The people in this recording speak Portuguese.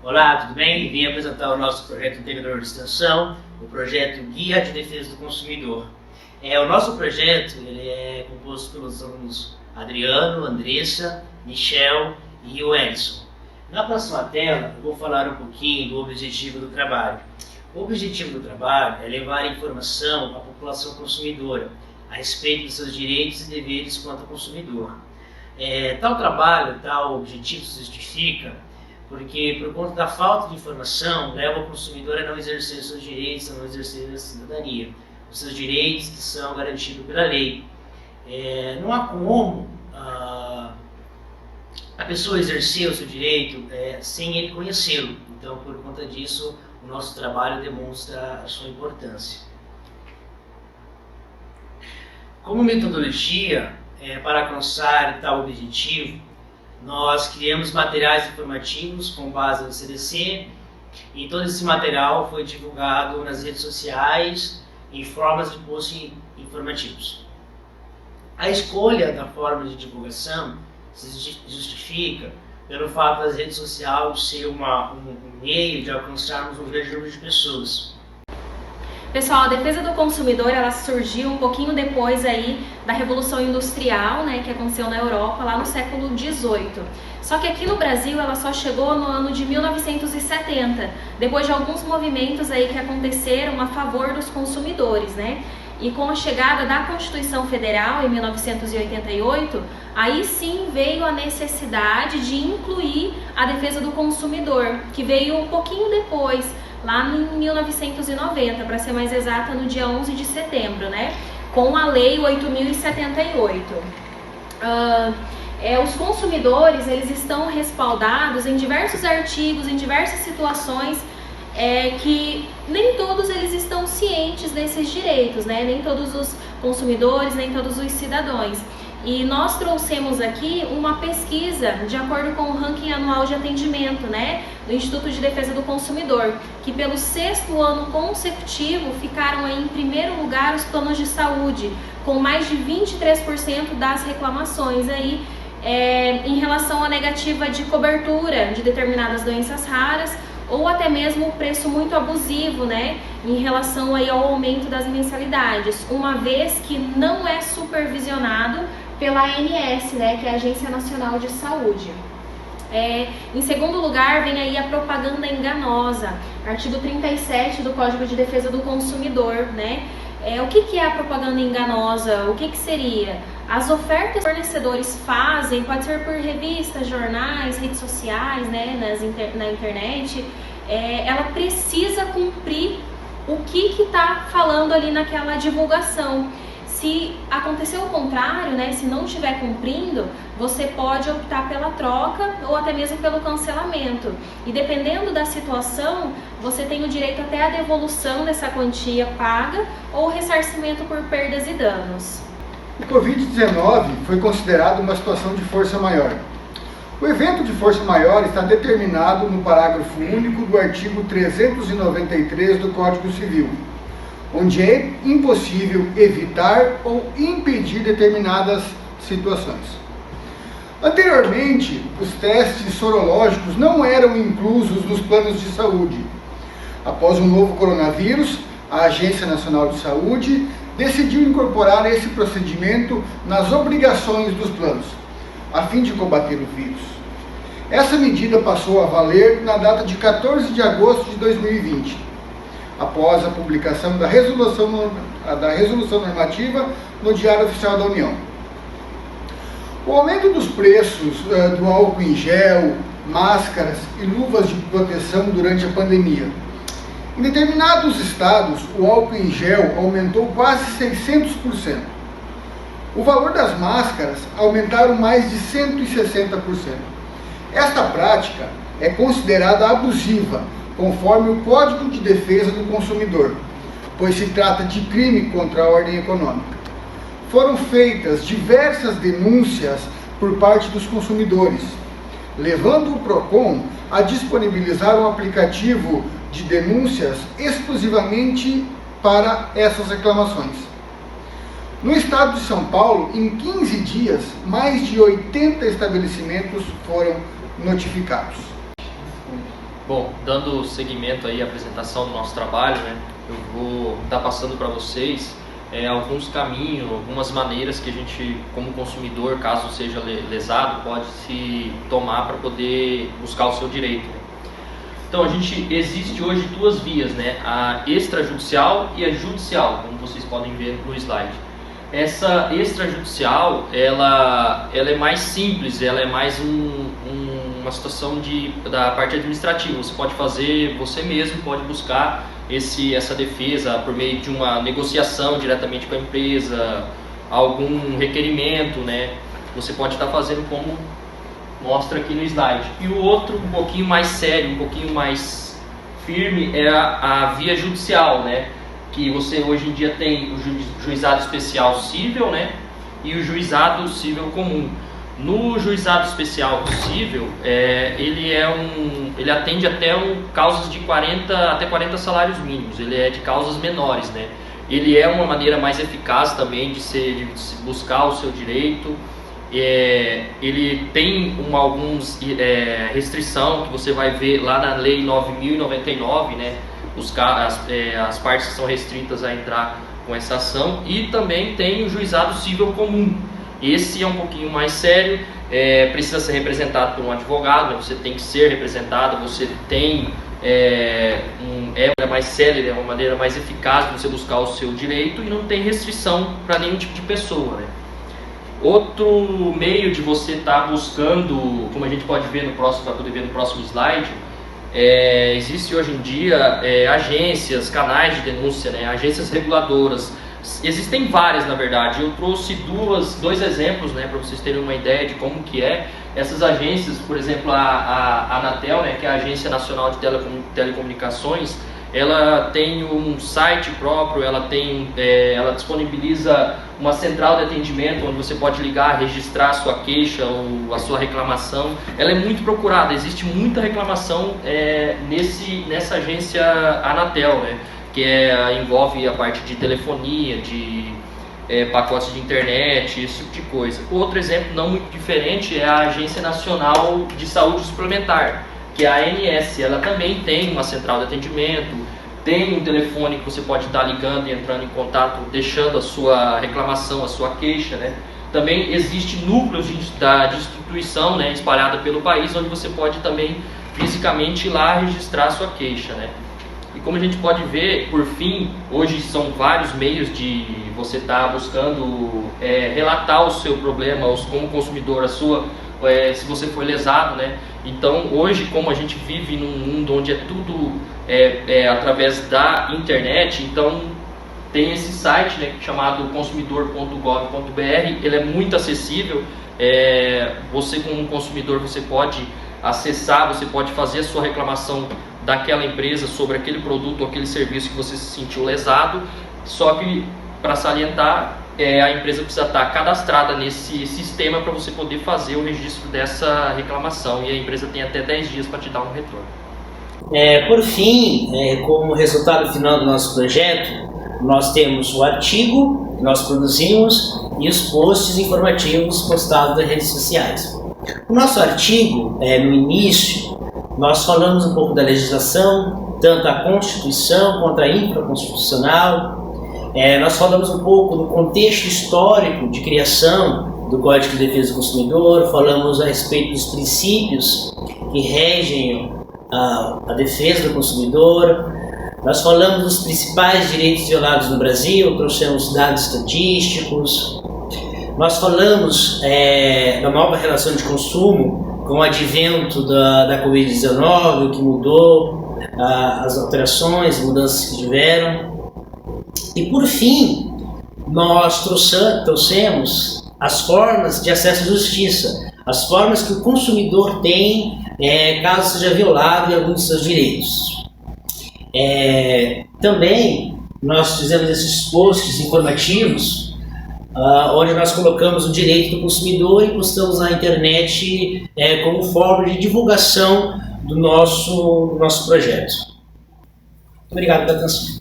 Olá, tudo bem? Vim apresentar o nosso projeto integrador de extensão, o projeto Guia de Defesa do Consumidor. O nosso projeto ele é composto pelos alunos Adriano, Andressa, Michel e o Edson. Na próxima tela, eu vou falar um pouquinho do objetivo do trabalho. O objetivo do trabalho é levar informação à população consumidora a respeito dos seus direitos e deveres quanto consumidor. Tal trabalho, tal objetivo se justifica porque, por conta da falta de informação, leva o consumidor a não exercer seus direitos, a não exercer a cidadania, os seus direitos que são garantidos pela lei. Não há como a pessoa exercer o seu direito sem ele conhecê-lo. Então, por conta disso, o nosso trabalho demonstra a sua importância. Como metodologia, para alcançar tal objetivo, nós criamos materiais informativos com base no CDC e todo esse material foi divulgado nas redes sociais em formas de posts informativos. A escolha da forma de divulgação se justifica pelo fato das redes sociais ser um meio de alcançarmos um grande número de pessoas. Pessoal, a defesa do consumidor ela surgiu um pouquinho depois aí da Revolução Industrial, né, que aconteceu na Europa lá no século XVIII. Só que aqui no Brasil ela só chegou no ano de 1970, depois de alguns movimentos aí que aconteceram a favor dos consumidores, né? E com a chegada da Constituição Federal em 1988, aí sim veio a necessidade de incluir a defesa do consumidor, que veio um pouquinho depois, lá em 1990, para ser mais exata, no dia 11 de setembro, né? Com a Lei 8.078. Os consumidores, eles estão respaldados em diversos artigos, em diversas situações, que nem todos eles estão cientes desses direitos, né? Nem todos os consumidores, nem todos os cidadãos. E nós trouxemos aqui uma pesquisa de acordo com o ranking anual de atendimento, né, do Instituto de Defesa do Consumidor, que pelo 6º ano consecutivo ficaram aí em primeiro lugar os planos de saúde, com mais de 23% das reclamações aí em relação à negativa de cobertura de determinadas doenças raras, ou até mesmo o preço muito abusivo, né, em relação aí ao aumento das mensalidades, uma vez que não é supervisionado pela ANS, né, que é a Agência Nacional de Saúde. Em segundo lugar, vem aí a propaganda enganosa, artigo 37 do Código de Defesa do Consumidor, né? O que é a propaganda enganosa? O que seria? As ofertas que os fornecedores fazem, pode ser por revistas, jornais, redes sociais, né, na internet, ela precisa cumprir o que está falando ali naquela divulgação. Se acontecer o contrário, né, se não estiver cumprindo, você pode optar pela troca ou até mesmo pelo cancelamento. E dependendo da situação, você tem o direito até à devolução dessa quantia paga ou ressarcimento por perdas e danos. O Covid-19 foi considerado uma situação de força maior. O evento de força maior está determinado no parágrafo único do artigo 393 do Código Civil, onde é impossível evitar ou impedir determinadas situações. Anteriormente, os testes sorológicos não eram inclusos nos planos de saúde. Após o novo coronavírus, a Agência Nacional de Saúde decidiu incorporar esse procedimento nas obrigações dos planos, a fim de combater o vírus. Essa medida passou a valer na data de 14 de agosto de 2020, após a publicação da resolução normativa no Diário Oficial da União. O aumento dos preços do álcool em gel, máscaras e luvas de proteção durante a pandemia. Em determinados estados, o álcool em gel aumentou quase 600%. O valor das máscaras aumentaram mais de 160%. Esta prática é considerada abusiva, conforme o Código de Defesa do Consumidor, pois se trata de crime contra a ordem econômica. Foram feitas diversas denúncias por parte dos consumidores, levando o PROCON a disponibilizar um aplicativo de denúncias exclusivamente para essas reclamações. No estado de São Paulo, em 15 dias, mais de 80 estabelecimentos foram notificados. Bom, dando seguimento aí à apresentação do nosso trabalho, né, eu vou estar passando para vocês alguns caminhos, algumas maneiras que a gente, como consumidor, caso seja lesado, pode se tomar para poder buscar o seu direito, né? Então, existe hoje duas vias, né? A extrajudicial e a judicial, como vocês podem ver no slide. Essa extrajudicial, ela é mais simples, ela é mais uma situação da parte administrativa. Você pode fazer você mesmo, pode buscar essa defesa por meio de uma negociação diretamente com a empresa, algum requerimento, né? Você pode estar fazendo como mostra aqui no slide. E o outro, um pouquinho mais sério, um pouquinho mais firme, é a via judicial, né? Que você hoje em dia tem o juizado especial cível, né? E o juizado cível comum. No juizado especial cível, ele atende até causas de até 40 salários mínimos. Ele é de causas menores, né? Ele é uma maneira mais eficaz também de se buscar o seu direito. Ele tem alguns restrição que você vai ver lá na lei 9.099, né? As partes que são restritas a entrar com essa ação, e também tem o juizado cível comum. Esse é um pouquinho mais sério, precisa ser representado por um advogado, né? Você tem que ser representado, você tem mais célere, é uma maneira mais eficaz de você buscar o seu direito e não tem restrição para nenhum tipo de pessoa, né? Outro meio de você estar buscando, como a gente pode ver vai poder ver no próximo slide, existe hoje em dia agências, canais de denúncia, né? Agências reguladoras. Existem várias, na verdade. Eu trouxe dois exemplos, né, para vocês terem uma ideia de como que essas agências. Por exemplo, a Anatel, né, que é a Agência Nacional de Telecomunicações, ela tem um site próprio, ela disponibiliza uma central de atendimento onde você pode ligar, registrar a sua queixa ou a sua reclamação. Ela é muito procurada, existe muita reclamação nessa agência Anatel, né, que envolve a parte de telefonia, de pacotes de internet, esse tipo de coisa. Outro exemplo não muito diferente é a Agência Nacional de Saúde Suplementar, que é a ANS. Ela também tem uma central de atendimento, tem um telefone que você pode estar ligando e entrando em contato, deixando a sua reclamação, a sua queixa, né? Também existe núcleos de instituição, né, espalhada pelo país, onde você pode também fisicamente ir lá registrar a sua queixa, né? E como a gente pode ver, por fim, hoje são vários meios de você estar buscando relatar o seu problema, como consumidor, se você foi lesado, né? Então, hoje, como a gente vive num mundo onde tudo através da internet, então tem esse site, né, chamado consumidor.gov.br. Ele é muito acessível. Você, como consumidor, você pode acessar, você pode fazer a sua reclamação daquela empresa sobre aquele produto ou aquele serviço que você se sentiu lesado. Só que, para salientar, a empresa precisa estar cadastrada nesse sistema para você poder fazer o registro dessa reclamação, e a empresa tem até 10 dias para te dar um retorno. Por fim, como resultado final do nosso projeto, nós temos o artigo que nós produzimos e os posts informativos postados nas redes sociais. O nosso artigo, no início, nós falamos um pouco da legislação, tanto a Constituição quanto a infraconstitucional. Nós falamos um pouco do contexto histórico de criação do Código de Defesa do Consumidor, falamos a respeito dos princípios que regem a defesa do consumidor. Nós falamos dos principais direitos violados no Brasil, trouxemos dados estatísticos. Nós falamos da nova relação de consumo com o advento da Covid-19, o que mudou, as alterações, mudanças que tiveram. E por fim, nós trouxemos as formas de acesso à justiça, as formas que o consumidor tem caso seja violado em algum de seus direitos. Também nós fizemos esses posts informativos onde nós colocamos o direito do consumidor e postamos na internet como forma de divulgação do nosso projeto. Muito obrigado pela atenção.